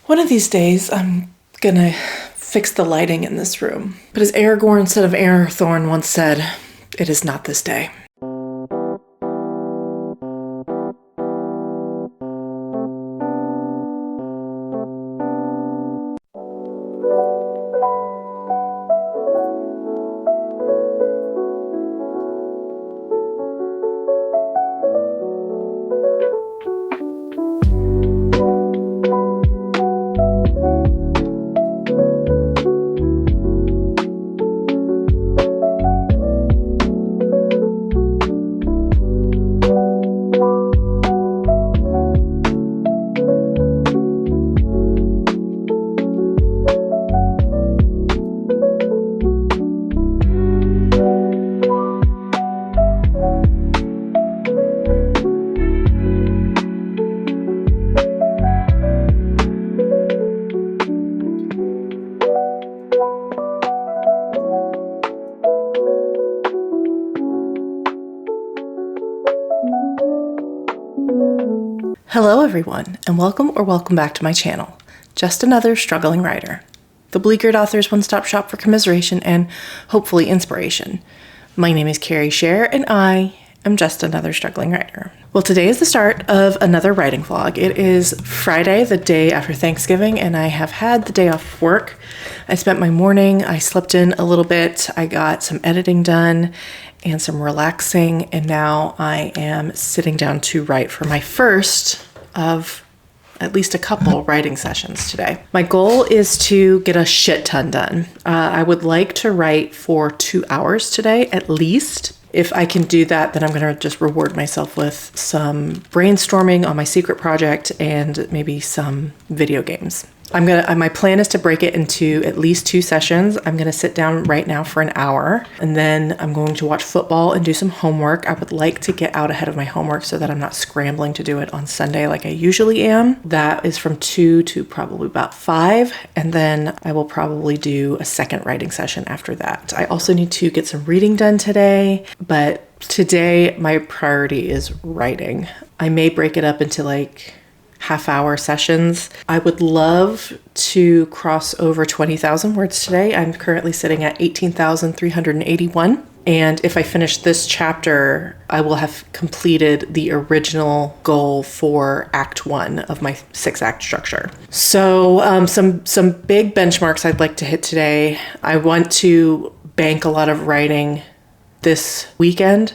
One of these days, I'm gonna fix the lighting in this room. But as Aragorn instead of Arathorn once said, it is not this day. Hello everyone, and welcome back to my channel, Just Another Struggling Writer, the Bleakered Authors one-stop shop for commiseration and hopefully inspiration. My name is Carrie Scher, and I am just another struggling writer. Well, today is the start of another writing vlog. It is Friday, the day after Thanksgiving, and I have had the day off work. I spent my morning, I slept in a little bit, I got some editing done and some relaxing, and now I am sitting down to write for my first of at least a couple writing sessions today. My goal is to get a shit ton done. I would like to write for 2 hours today, at least. If I can do that, then I'm gonna just reward myself with some brainstorming on my secret project and maybe some video games. My plan is to break it into at least 2 sessions. I'm gonna sit down right now for an hour, and then I'm going to watch football and do some homework. I would like to get out ahead of my homework so that I'm not scrambling to do it on Sunday like I usually am. That is from 2 to probably about 5, and then I will probably do a second writing session after that. I also need to get some reading done today, but today my priority is writing. I may break it up into like half-hour sessions. I would love to cross over 20,000 words today. I'm currently sitting at 18,381. And if I finish this chapter, I will have completed the original goal for Act 1 of my 6-act structure. So some big benchmarks I'd like to hit today. I want to bank a lot of writing this weekend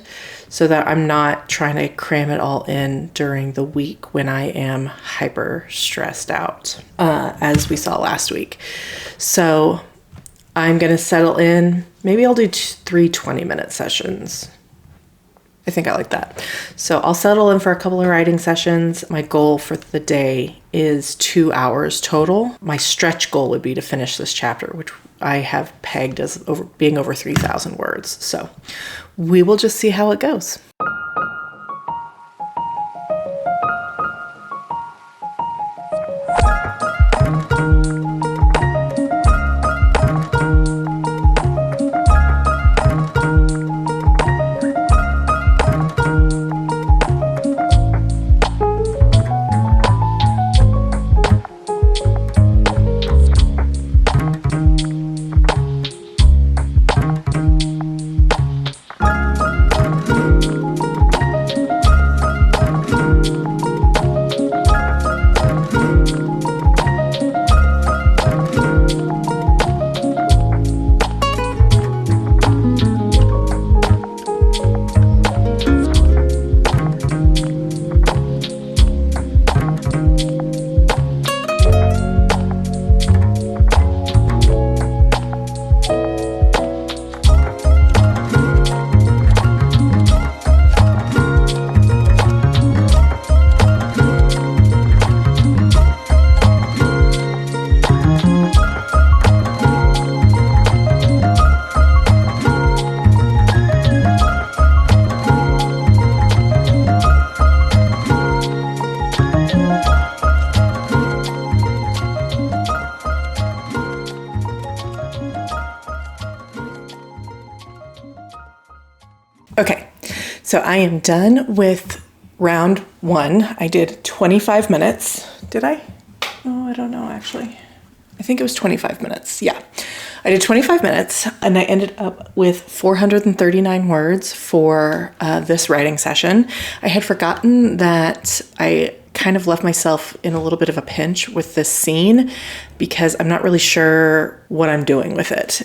so that I'm not trying to cram it all in during the week when I am hyper stressed out, as we saw last week. So I'm gonna settle in. Maybe I'll do 3 20-minute sessions. I think I like that. So I'll settle in for a couple of writing sessions. My goal for the day is 2 hours total. My stretch goal would be to finish this chapter, which I have pegged as being over 3,000 words. So we will just see how it goes. Okay, so I am done with round 1. I did 25 minutes. Did I? Oh, I don't know, actually. I think it was 25 minutes. Yeah. I did 25 minutes and I ended up with 439 words for this writing session. I had forgotten that I kind of left myself in a little bit of a pinch with this scene because I'm not really sure what I'm doing with it.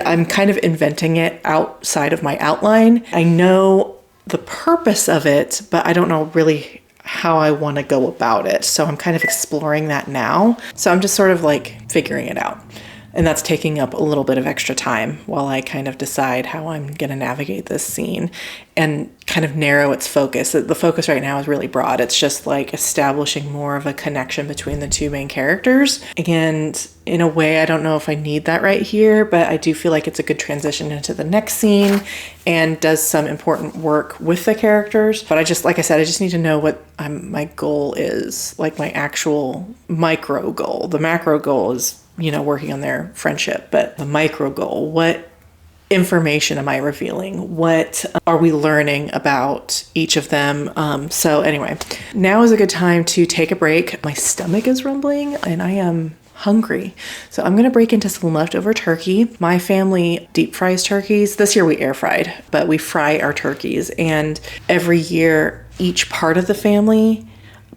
I'm kind of inventing it outside of my outline. I know the purpose of it, but I don't know really how I want to go about it. So I'm kind of exploring that now. So I'm just sort of like figuring it out. And that's taking up a little bit of extra time while I kind of decide how I'm going to navigate this scene and kind of narrow its focus. The focus right now is really broad. It's just like establishing more of a connection between the two main characters. And in a way, I don't know if I need that right here, but I do feel like it's a good transition into the next scene and does some important work with the characters. But I just, like I said, I just need to know what my goal is, like my actual micro goal. The macro goal is, you know, working on their friendship, but the micro goal, what information am I revealing? What are we learning about each of them? So anyway, now is a good time to take a break. My stomach is rumbling and I am hungry. So I'm going to break into some leftover turkey. My family deep fries turkeys. This year we air fried, but we fry our turkeys. And every year, each part of the family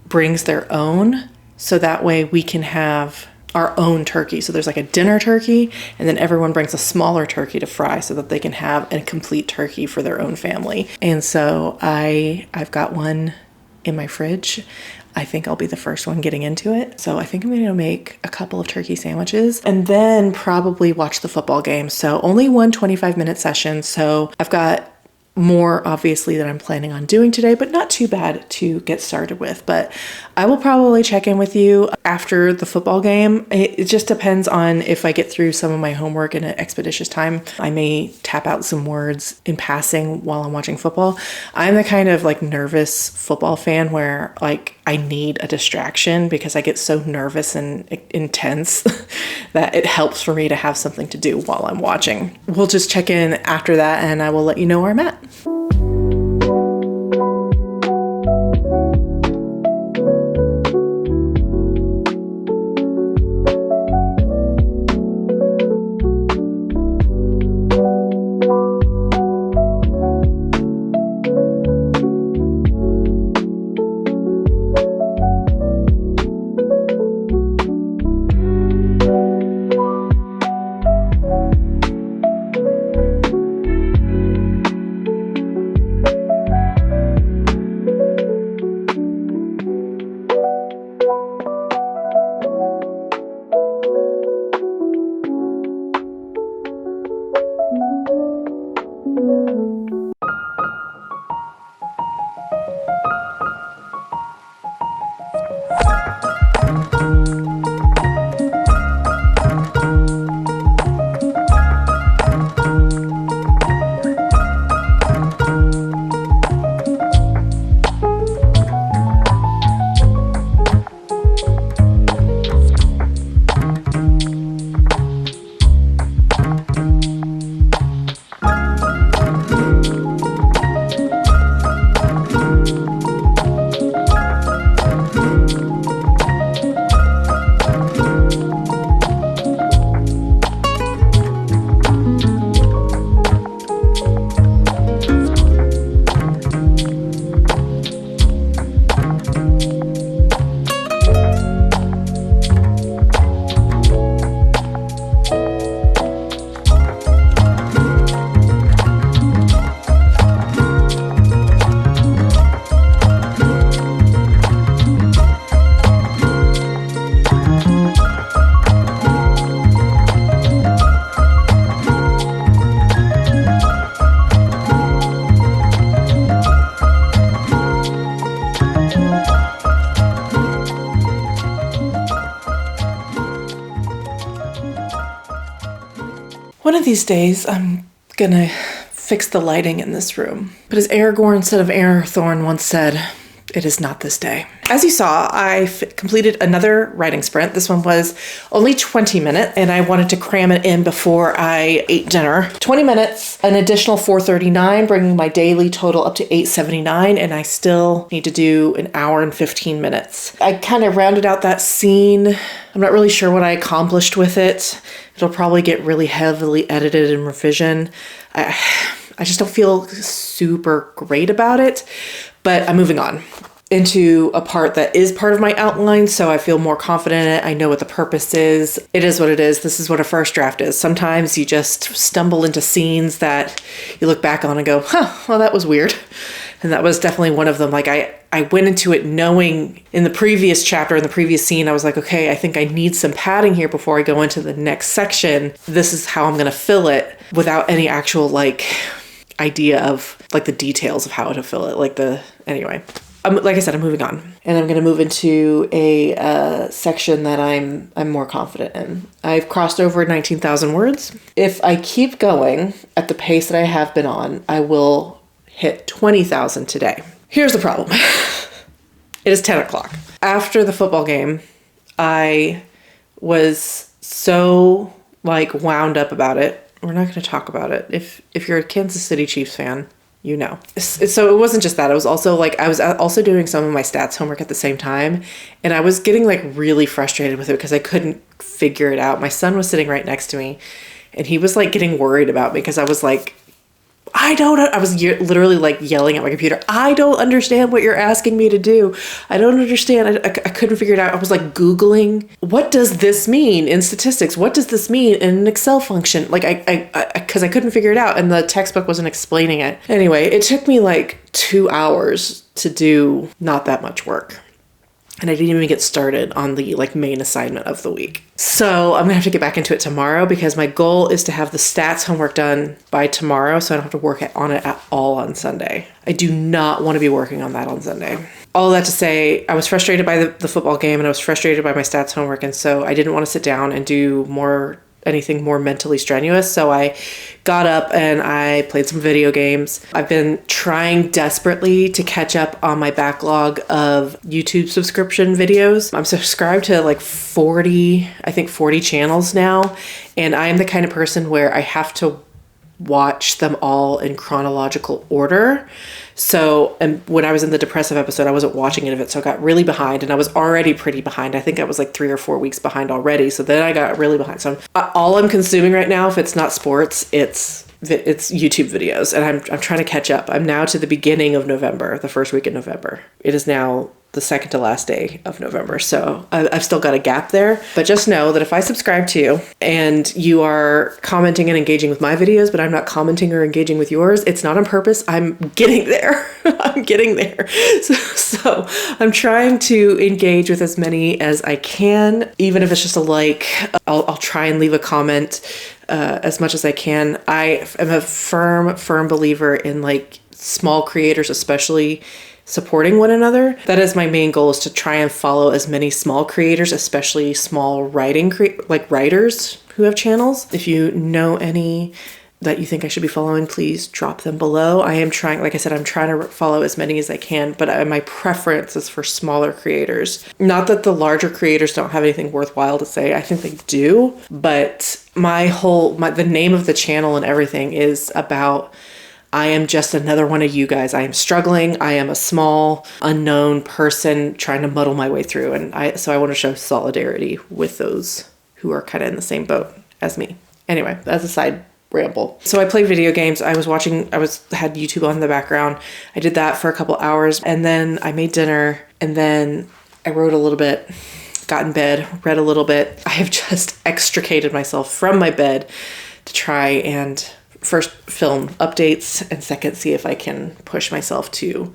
brings their own. So that way we can have our own turkey. So there's like a dinner turkey, and then everyone brings a smaller turkey to fry so that they can have a complete turkey for their own family. And so I've got one in my fridge. I think I'll be the first one getting into it. So I think I'm going to make a couple of turkey sandwiches and then probably watch the football game. So only one 25-minute session. So I've got more obviously that I'm planning on doing today, but not too bad to get started with. But I will probably check in with you after the football game. It just depends on if I get through some of my homework in an expeditious time. I may tap out some words in passing while I'm watching football. I'm the kind of like nervous football fan where like I need a distraction because I get so nervous and intense that it helps for me to have something to do while I'm watching. We'll just check in after that and I will let you know where I'm at. One of these days, I'm gonna fix the lighting in this room. But as Aragorn instead of Arathorn once said, It is not this day. As you saw, I completed another writing sprint. This one was only 20 minutes and I wanted to cram it in before I ate dinner. 20 minutes, an additional 439, bringing my daily total up to 879, and I still need to do an hour and 15 minutes. I kind of rounded out that scene. I'm not really sure what I accomplished with it. It'll probably get really heavily edited and revision. I just don't feel super great about it, but I'm moving on into a part that is part of my outline, so I feel more confident in it. I know what the purpose is. It is what it is. This is what a first draft is. Sometimes you just stumble into scenes that you look back on and go, well, that was weird. And that was definitely one of them. Like I went into it knowing in the previous chapter, in the previous scene, I was like, okay, I think I need some padding here before I go into the next section. This is how I'm going to fill it without any actual idea of the details of how to fill it. Anyway. Like I said, I'm moving on, and I'm going to move into a section that I'm more confident in. I've crossed over 19,000 words. If I keep going at the pace that I have been on, I will hit 20,000 today. Here's the problem. It is 10 o'clock. After the football game, I was so wound up about it. We're not going to talk about it. If you're a Kansas City Chiefs fan, you know. So it wasn't just that. It was also I was also doing some of my stats homework at the same time, and I was getting really frustrated with it because I couldn't figure it out. My son was sitting right next to me, and he was getting worried about me because I was I was literally yelling at my computer. I don't understand what you're asking me to do. I don't understand. I couldn't figure it out. I was Googling, what does this mean in statistics? What does this mean in an Excel function? Because I couldn't figure it out and the textbook wasn't explaining it. Anyway, it took me 2 hours to do not that much work. And I didn't even get started on the main assignment of the week. So I'm gonna have to get back into it tomorrow because my goal is to have the stats homework done by tomorrow so I don't have to work on it at all on Sunday. I do not want to be working on that on Sunday. All that to say, I was frustrated by the football game and I was frustrated by my stats homework, and so I didn't want to sit down and do anything more mentally strenuous. So I got up and I played some video games. I've been trying desperately to catch up on my backlog of YouTube subscription videos. I'm subscribed to 40 channels now. And I'm the kind of person where I have to watch them all in chronological order. So, and when I was in the depressive episode, I wasn't watching any of it. So I got really behind, and I was already pretty behind. I think I was 3 or 4 weeks behind already. So then I got really behind. So all I'm consuming right now, if it's not sports, it's YouTube videos, and I'm trying to catch up. I'm now to the beginning of November, the first week in November. It is now the second to last day of November. So I've still got a gap there, but just know that if I subscribe to you and you are commenting and engaging with my videos, but I'm not commenting or engaging with yours, it's not on purpose. I'm getting there. I'm getting there. So I'm trying to engage with as many as I can, even if it's just a like. I'll try and leave a comment as much as I can. I am a firm believer in small creators, especially supporting one another. That is my main goal, is to try and follow as many small creators, especially small writers who have channels. If you know any that you think I should be following, please drop them below. I am trying, like I said, I'm trying to follow as many as I can, but my preference is for smaller creators. Not that the larger creators don't have anything worthwhile to say. I think they do, but the name of the channel and everything is about, I am just another one of you guys. I am struggling. I am a small, unknown person trying to muddle my way through. And so I want to show solidarity with those who are kind of in the same boat as me. Anyway, that's a side ramble. So I played video games. I had YouTube on in the background. I did that for a couple hours, and then I made dinner, and then I wrote a little bit, got in bed, read a little bit. I have just extricated myself from my bed to try and first film updates, and second see if I can push myself to,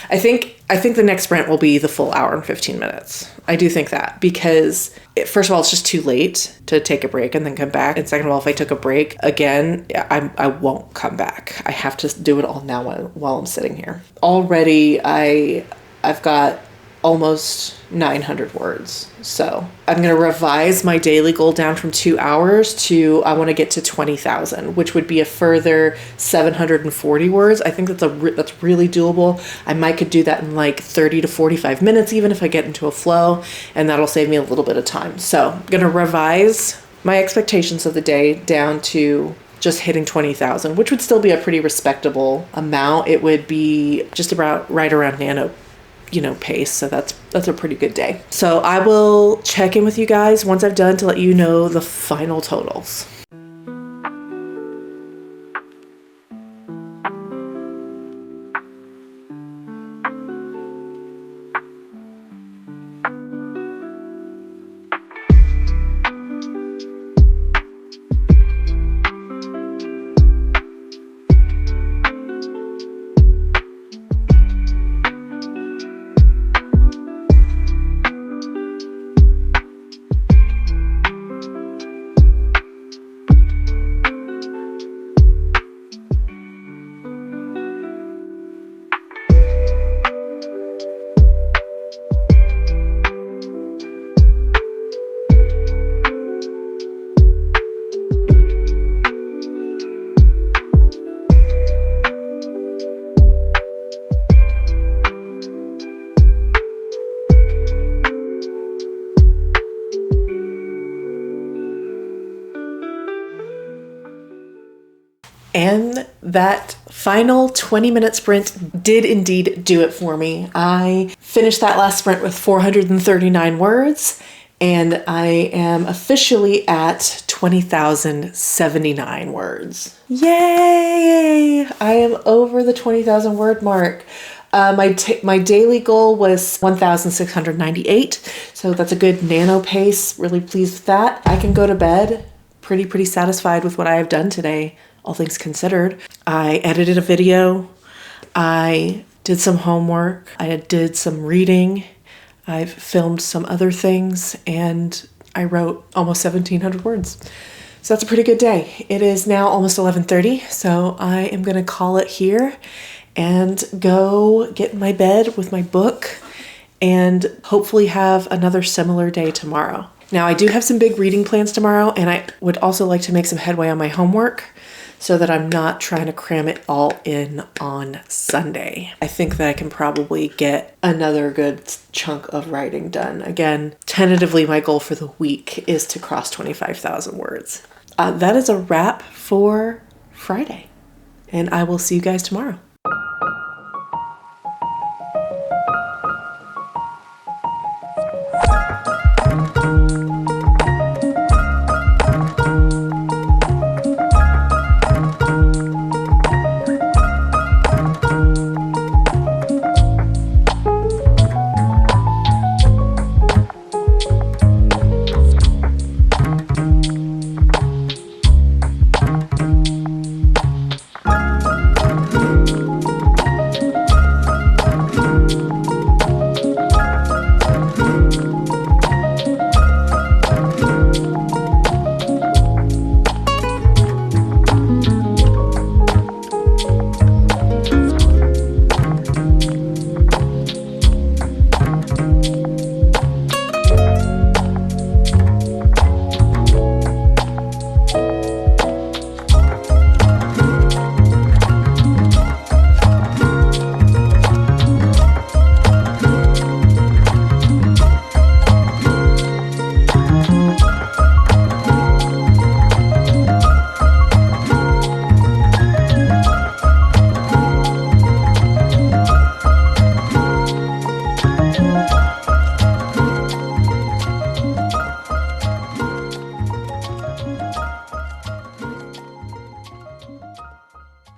I think the next sprint will be the full hour and 15 minutes. I do think that, because first of all, it's just too late to take a break and then come back. And second of all, if I took a break again, I won't come back. I have to do it all now while I'm sitting here. Already I've got almost 900 words. So I'm going to revise my daily goal down from 2 hours to, I want to get to 20,000, which would be a further 740 words. I think that's really doable. I might could do that in like 30 to 45 minutes, even if I get into a flow, and that'll save me a little bit of time. So I'm going to revise my expectations of the day down to just hitting 20,000, which would still be a pretty respectable amount. It would be just about right around nano, pace. So that's a pretty good day. So I will check in with you guys once I've done to let you know the final totals. And that final 20-minute sprint did indeed do it for me. I finished that last sprint with 439 words, and I am officially at 20,079 words. Yay! I am over the 20,000 word mark. My daily goal was 1,698, so that's a good nano pace. Really pleased with that. I can go to bed pretty satisfied with what I have done today, all things considered. I edited a video, I did some homework, I did some reading, I've filmed some other things, and I wrote almost 1,700 words. So that's a pretty good day. It is now almost 11:30, so I am gonna call it here and go get in my bed with my book and hopefully have another similar day tomorrow. Now, I do have some big reading plans tomorrow, and I would also like to make some headway on my homework so that I'm not trying to cram it all in on Sunday. I think that I can probably get another good chunk of writing done. Again, tentatively, my goal for the week is to cross 25,000 words. That is a wrap for Friday, and I will see you guys tomorrow.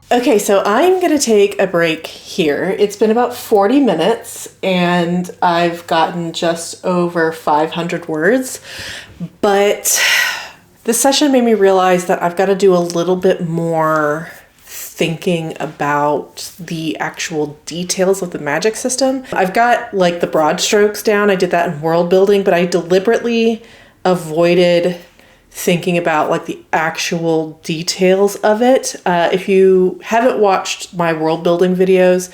Okay, so I'm going to take a break here. It's been about 40 minutes and I've gotten just over 500 words, but this session made me realize that I've got to do a little bit more thinking about the actual details of the magic system. I've got like the broad strokes down. I did that in world building, but I deliberately avoided thinking about like the actual details of it. If you haven't watched my world building videos,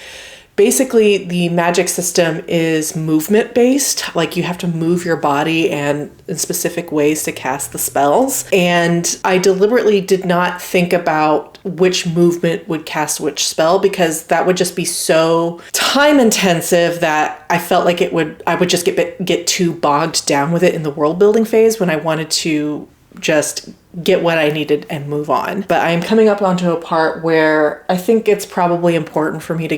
Basically, the magic system is movement based. Like you have to move your body and in specific ways to cast the spells. And I deliberately did not think about which movement would cast which spell because that would just be so time intensive that I felt like I would just get too bogged down with it in the world building phase when I wanted to just get what I needed and move on. But I'm coming up onto a part where I think it's probably important for me to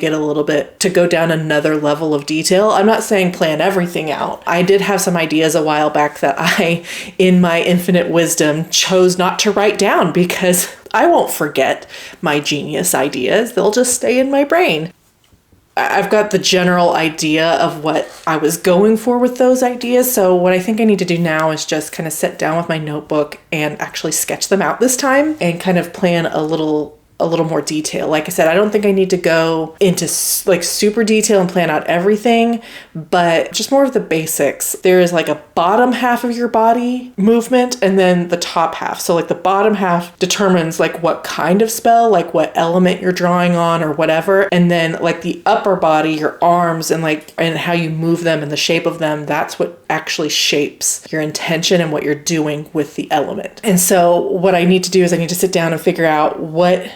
go down another level of detail. I'm not saying plan everything out. I did have some ideas a while back that I, in my infinite wisdom, chose not to write down because I won't forget my genius ideas. They'll just stay in my brain. I've got the general idea of what I was going for with those ideas. So what I think I need to do now is just kind of sit down with my notebook and actually sketch them out this time and kind of plan a little more detail. Like I said, I don't think I need to go into like super detail and plan out everything, but just more of the basics. There is like a bottom half of your body movement and then the top half. So like the bottom half determines like what kind of spell, like what element you're drawing on or whatever. And then like the upper body, your arms and how you move them and the shape of them, that's what actually shapes your intention and what you're doing with the element. And so what I need to do is I need to sit down and figure out what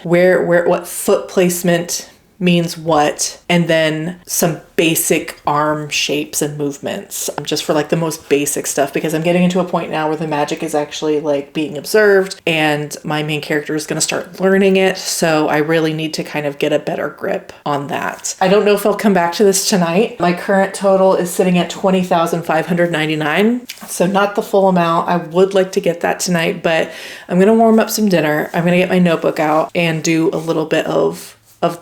foot placement means what, and then some basic arm shapes and movements, just for like the most basic stuff, because I'm getting into a point now where the magic is actually like being observed and my main character is going to start learning it. So I really need to kind of get a better grip on that. I don't know if I'll come back to this tonight. My current total is sitting at 20,599. So not the full amount. I would like to get that tonight, but I'm going to warm up some dinner. I'm going to get my notebook out and do a little bit of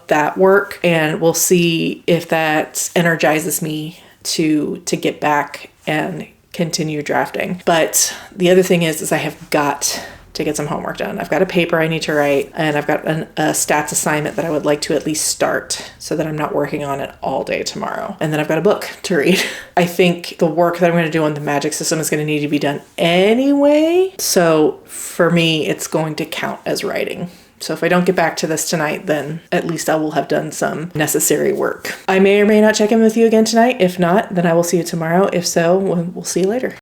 that work, and we'll see if that energizes me to get back and continue drafting. But the other thing is I have got to get some homework done. I've got a paper I need to write, and I've got a stats assignment that I would like to at least start so that I'm not working on it all day tomorrow. And then I've got a book to read. I think the work that I'm going to do on the magic system is going to need to be done anyway. So for me, it's going to count as writing. So if I don't get back to this tonight, then at least I will have done some necessary work. I may or may not check in with you again tonight. If not, then I will see you tomorrow. If so, we'll see you later.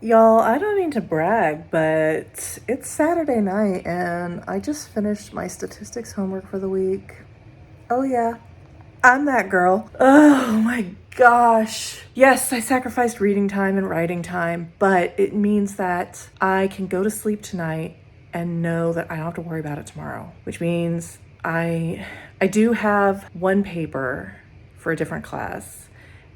Y'all, I don't mean to brag, but it's Saturday night and I just finished my statistics homework for the week. Oh yeah, I'm that girl. Oh my gosh. Yes, I sacrificed reading time and writing time, but it means that I can go to sleep tonight and know that I don't have to worry about it tomorrow, which means I do have one paper for a different class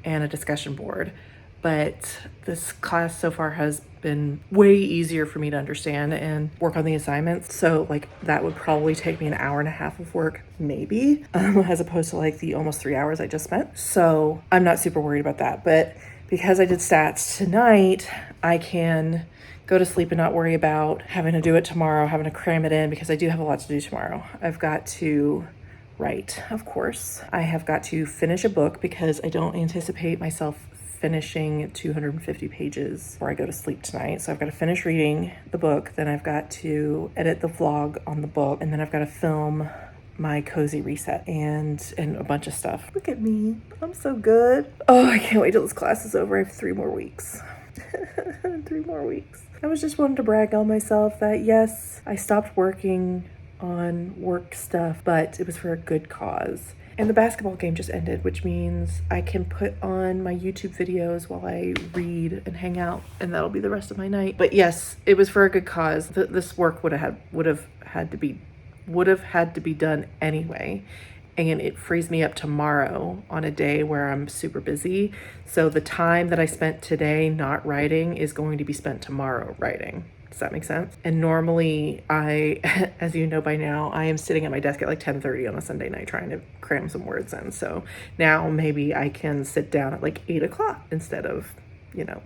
and a discussion board. But this class so far has been way easier for me to understand and work on the assignments. So like that would probably take me an hour and a half of work, maybe, as opposed to like the almost 3 hours I just spent. So I'm not super worried about that. But because I did stats tonight, I can go to sleep and not worry about having to do it tomorrow, having to cram it in, because I do have a lot to do tomorrow. I've got to write, of course. I have got to finish a book because I don't anticipate myself finishing 250 pages before I go to sleep tonight. So I've got to finish reading the book, then I've got to edit the vlog on the book, and then I've got to film my cozy reset and a bunch of stuff. Look at me, I'm so good. Oh, I can't wait till this class is over. I have 3 more weeks. 3 more weeks. I was just wanting to brag on myself that yes, I stopped working on work stuff, but it was for a good cause. And the basketball game just ended, which means I can put on my YouTube videos while I read and hang out, and that'll be the rest of my night. But yes, it was for a good cause. This work would have had to be done anyway. And it frees me up tomorrow on a day where I'm super busy. So the time that I spent today not writing is going to be spent tomorrow writing. Does that make sense? And normally I, as you know by now, I am sitting at my desk at like 10:30 on a Sunday night trying to cram some words in. So now maybe I can sit down at like 8 o'clock instead of,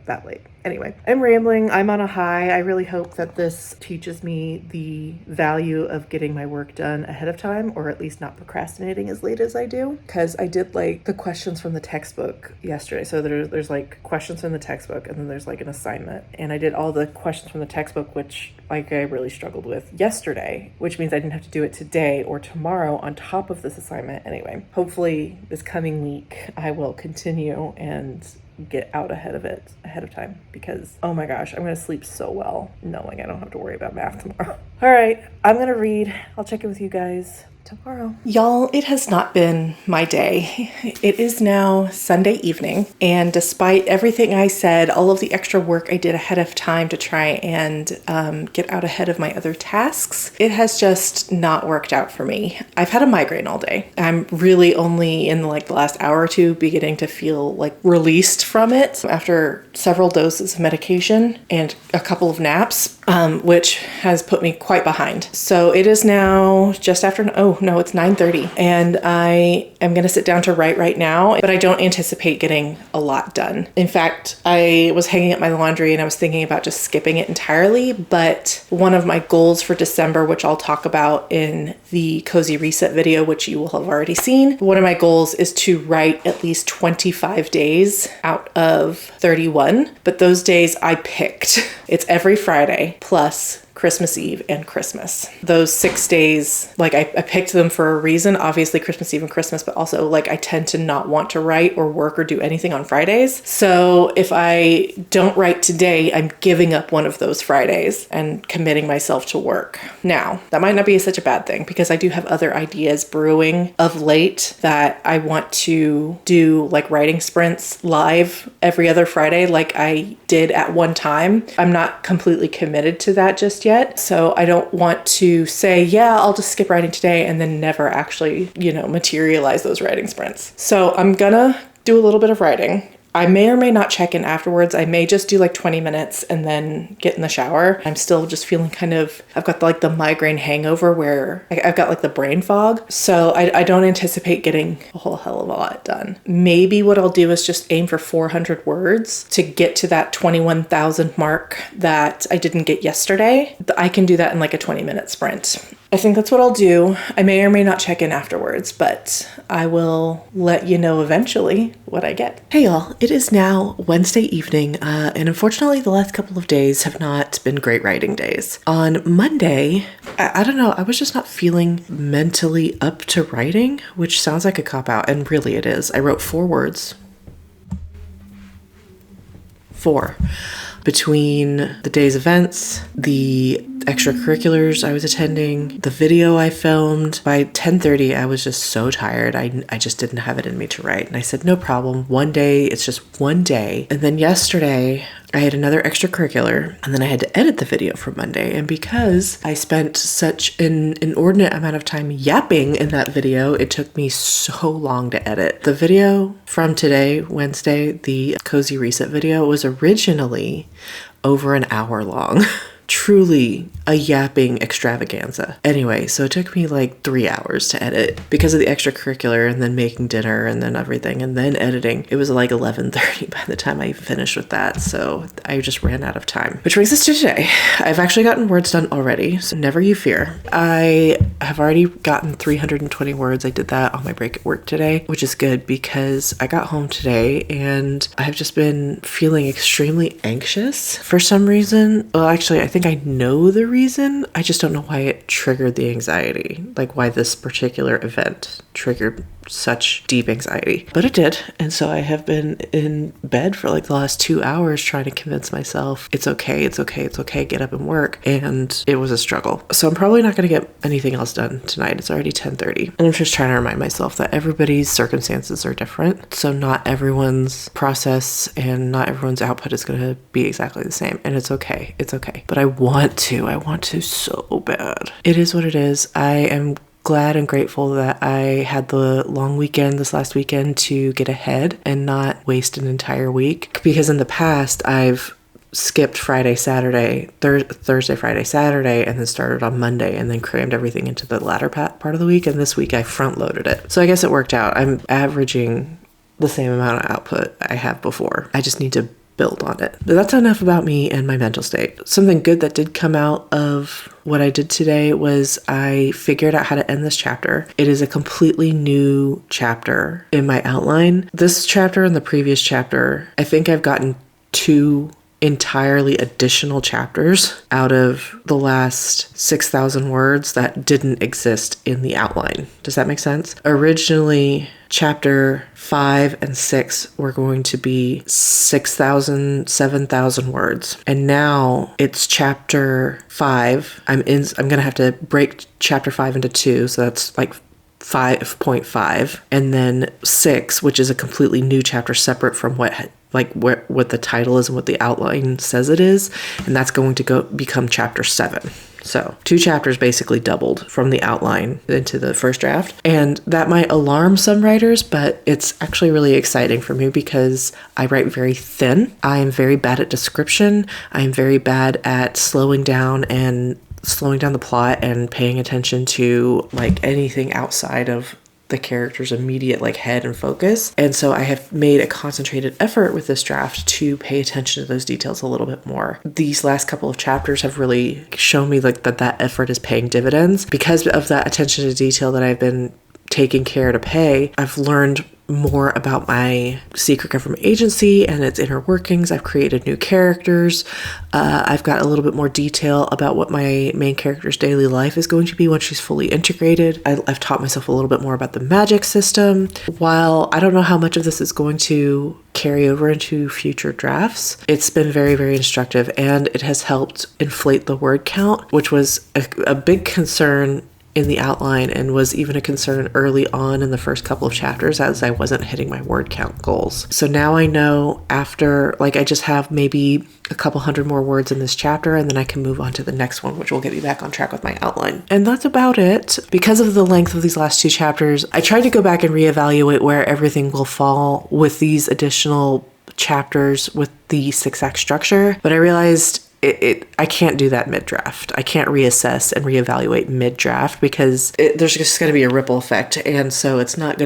that late. Anyway, I'm rambling. I'm on a high. I really hope that this teaches me the value of getting my work done ahead of time, or at least not procrastinating as late as I do. Because I did like the questions from the textbook yesterday. So there's like questions from the textbook, and then there's like an assignment. And I did all the questions from the textbook, which like I really struggled with yesterday, which means I didn't have to do it today or tomorrow on top of this assignment. Anyway, hopefully this coming week I will continue and get out ahead of time, because oh my gosh, I'm gonna sleep so well knowing I don't have to worry about math tomorrow. All right, I'm gonna read. I'll check in with you guys tomorrow. Y'all, it has not been my day. It is now Sunday evening, and despite everything I said, all of the extra work I did ahead of time to try and get out ahead of my other tasks, it has just not worked out for me. I've had a migraine all day. I'm really only in like the last hour or two beginning to feel like released from it after several doses of medication and a couple of naps, which has put me quite behind. So it is now just after, no, it's 9:30, and I am going to sit down to write right now, but I don't anticipate getting a lot done. In fact, I was hanging up my laundry and I was thinking about just skipping it entirely, but one of my goals for December, which I'll talk about in the Cozy Reset video, which you will have already seen, one of my goals is to write at least 25 days out of 31, but those days I picked. It's every Friday plus Christmas Eve and Christmas. Those 6 days, like I picked them for a reason, obviously Christmas Eve and Christmas, but also like I tend to not want to write or work or do anything on Fridays. So if I don't write today, I'm giving up one of those Fridays and committing myself to work. Now, that might not be such a bad thing, because I do have other ideas brewing of late that I want to do, like writing sprints live every other Friday like I did at one time. I'm not completely committed to that just yet. So I don't want to say, yeah, I'll just skip writing today and then never actually, materialize those writing sprints. So I'm gonna do a little bit of writing. I may or may not check in afterwards. I may just do like 20 minutes and then get in the shower. I'm still just feeling I've got like the migraine hangover where I've got like the brain fog. So I don't anticipate getting a whole hell of a lot done. Maybe what I'll do is just aim for 400 words to get to that 21,000 mark that I didn't get yesterday. I can do that in like a 20-minute sprint. I think that's what I'll do. I may or may not check in afterwards, but I will let you know eventually what I get. Hey y'all, it is now Wednesday evening, and unfortunately the last couple of days have not been great writing days. On Monday, I don't know, I was just not feeling mentally up to writing, which sounds like a cop-out, and really it is. I wrote 4 words. 4. Between the day's events, the extracurriculars I was attending, the video I filmed. By 10:30, I was just so tired. I just didn't have it in me to write. And I said, no problem. One day, it's just one day. And then yesterday, I had another extracurricular, and then I had to edit the video for Monday. And because I spent such an inordinate amount of time yapping in that video, it took me so long to edit. The video from today, Wednesday, the Cozy Reset video, was originally over an hour long. Truly a yapping extravaganza. Anyway, so it took me like 3 hours to edit because of the extracurricular and then making dinner and then everything and then editing. It was like 11:30 by the time I finished with that, so I just ran out of time. Which brings us to today. I've actually gotten words done already, so never you fear. I have already gotten 320 words. I did that on my break at work today, which is good because I got home today and I've just been feeling extremely anxious for some reason. Well, actually, I think I know the reason. I just don't know why it triggered the anxiety, like why this particular event triggered such deep anxiety. But it did. And so I have been in bed for like the last 2 hours trying to convince myself it's okay, get up and work. And it was a struggle. So I'm probably not going to get anything else done tonight. It's already 10:30. And I'm just trying to remind myself that everybody's circumstances are different. So not everyone's process and not everyone's output is going to be exactly the same. And it's okay. It's okay. But I want to so bad. It is what it is. I am glad and grateful that I had the long weekend this last weekend to get ahead and not waste an entire week. Because in the past, I've skipped Friday, Saturday, Thursday, Friday, Saturday, and then started on Monday and then crammed everything into the latter part of the week. And this week I front loaded it. So I guess it worked out. I'm averaging the same amount of output I have before. I just need to build on it. But that's enough about me and my mental state. Something good that did come out of what I did today was I figured out how to end this chapter. It is a completely new chapter in my outline. This chapter and the previous chapter, I think I've gotten 2 entirely additional chapters out of the last 6,000 words that didn't exist in the outline. Does that make sense? Originally, chapter 5 and 6 were going to be 6,000, 7,000 words. And now it's chapter 5. I'm going to have to break chapter 5 into 2. So that's like 5.5. And then 6, which is a completely new chapter separate from what the title is and what the outline says it is. And that's going to become chapter 7. So 2 chapters basically doubled from the outline into the first draft. And that might alarm some writers, but it's actually really exciting for me because I write very thin. I am very bad at description. I am very bad at slowing down the plot and paying attention to like anything outside of the character's immediate like head and focus. And so I have made a concentrated effort with this draft to pay attention to those details a little bit more. These last couple of chapters have really shown me like that effort is paying dividends. Because of that attention to detail that I've been taking care to pay, I've learned more about my secret government agency and its inner workings. I've created new characters. I've got a little bit more detail about what my main character's daily life is going to be once she's fully integrated. I've taught myself a little bit more about the magic system. While I don't know how much of this is going to carry over into future drafts, it's been very, very instructive, and it has helped inflate the word count, which was a big concern in the outline and was even a concern early on in the first couple of chapters as I wasn't hitting my word count goals. So now I know after, like, I just have maybe a couple hundred more words in this chapter, and then I can move on to the next one, which will get me back on track with my outline. And that's about it. Because of the length of these last 2 chapters, I tried to go back and reevaluate where everything will fall with these additional chapters with the 6-act structure, but I realized I can't do that mid-draft. I can't reassess and reevaluate mid-draft because there's just going to be a ripple effect. And so it's not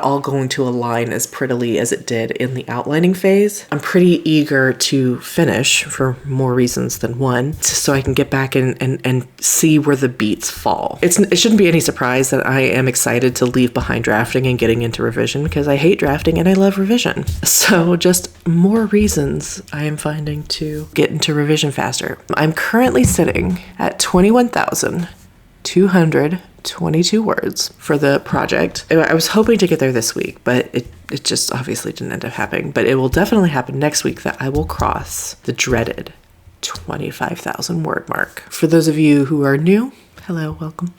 all going to align as prettily as it did in the outlining phase. I'm pretty eager to finish for more reasons than one, so I can get back and see where the beats fall. It shouldn't be any surprise that I am excited to leave behind drafting and getting into revision because I hate drafting and I love revision. So just more reasons I am finding to get into revision faster. I'm currently sitting at 21,222 words for the project. I was hoping to get there this week, but it just obviously didn't end up happening. But it will definitely happen next week that I will cross the dreaded 25,000 word mark. For those of you who are new, hello, welcome.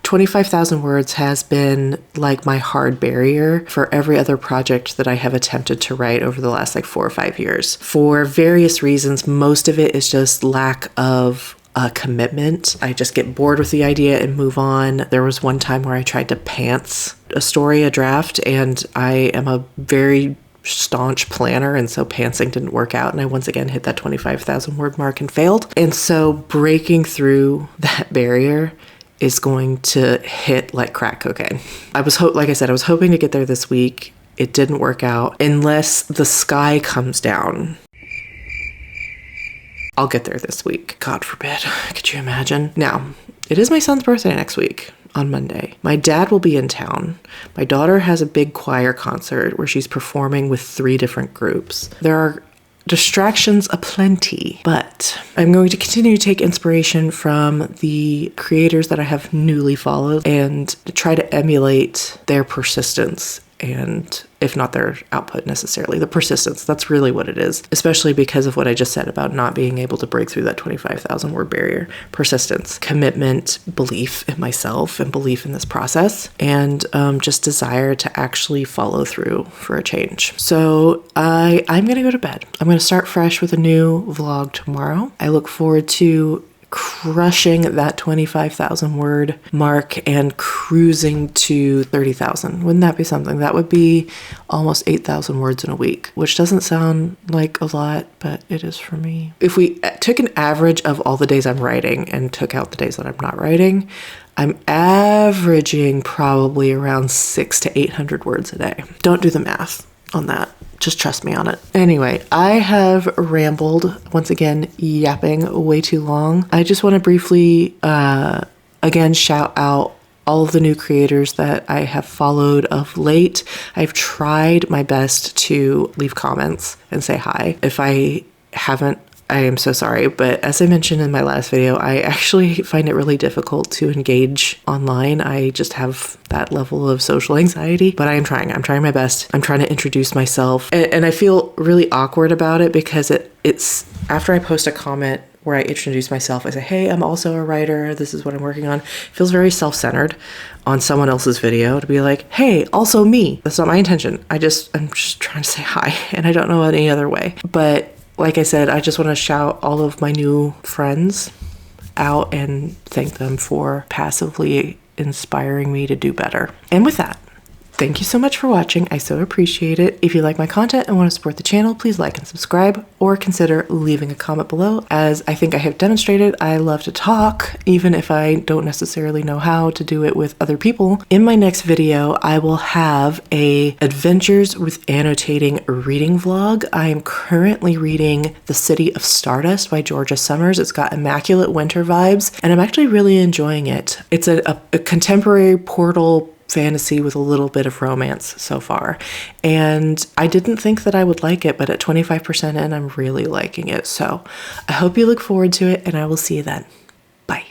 25,000 words has been like my hard barrier for every other project that I have attempted to write over the last 4 or 5 years. For various reasons, most of it is just lack of commitment. I just get bored with the idea and move on. There was one time where I tried to pants a draft, and I am a very staunch planner, and so pantsing didn't work out, and I once again hit that 25,000 word mark and failed. And so breaking through that barrier is going to hit like crack cocaine. Like I said, I was hoping to get there this week. It didn't work out. Unless the sky comes down, I'll get there this week. God forbid. Could you imagine? Now, it is my son's birthday next week on Monday. My dad will be in town. My daughter has a big choir concert where she's performing with 3 different groups. There are distractions aplenty, but I'm going to continue to take inspiration from the creators that I have newly followed and try to emulate their persistence, and if not their output necessarily, the persistence. That's really what it is, especially because of what I just said about not being able to break through that 25,000 word barrier. Persistence, commitment, belief in myself and belief in this process, and just desire to actually follow through for a change. So I'm gonna go to bed. I'm gonna start fresh with a new vlog tomorrow. I look forward to crushing that 25,000 word mark and cruising to 30,000. Wouldn't that be something? That would be almost 8,000 words in a week, which doesn't sound like a lot, but it is for me. If we took an average of all the days I'm writing and took out the days that I'm not writing, I'm averaging probably around 600 to 800 words a day. Don't do the math on that. Just trust me on it. Anyway, I have rambled, once again, yapping way too long. I just want to briefly, again, shout out all of the new creators that I have followed of late. I've tried my best to leave comments and say hi. If I haven't, I am so sorry, but as I mentioned in my last video, I actually find it really difficult to engage online. I just have that level of social anxiety, but I'm trying my best. I'm trying to introduce myself, and I feel really awkward about it because it's after I post a comment where I introduce myself, I say, hey, I'm also a writer. This is what I'm working on. It feels very self-centered on someone else's video to be like, hey, also me. That's not my intention. I'm just trying to say hi, and I don't know any other way. But like I said, I just want to shout all of my new friends out and thank them for passively inspiring me to do better. And with that, thank you so much for watching. I so appreciate it. If you like my content and want to support the channel, please like and subscribe, or consider leaving a comment below. As I think I have demonstrated, I love to talk, even if I don't necessarily know how to do it with other people. In my next video, I will have a Adventures with Annotating reading vlog. I am currently reading The City of Stardust by Georgia Summers. It's got immaculate winter vibes, and I'm actually really enjoying it. It's a contemporary portal fantasy with a little bit of romance so far, and I didn't think that I would like it, but at 25% in, I'm really liking it. So I hope you look forward to it, and I will see you then. Bye.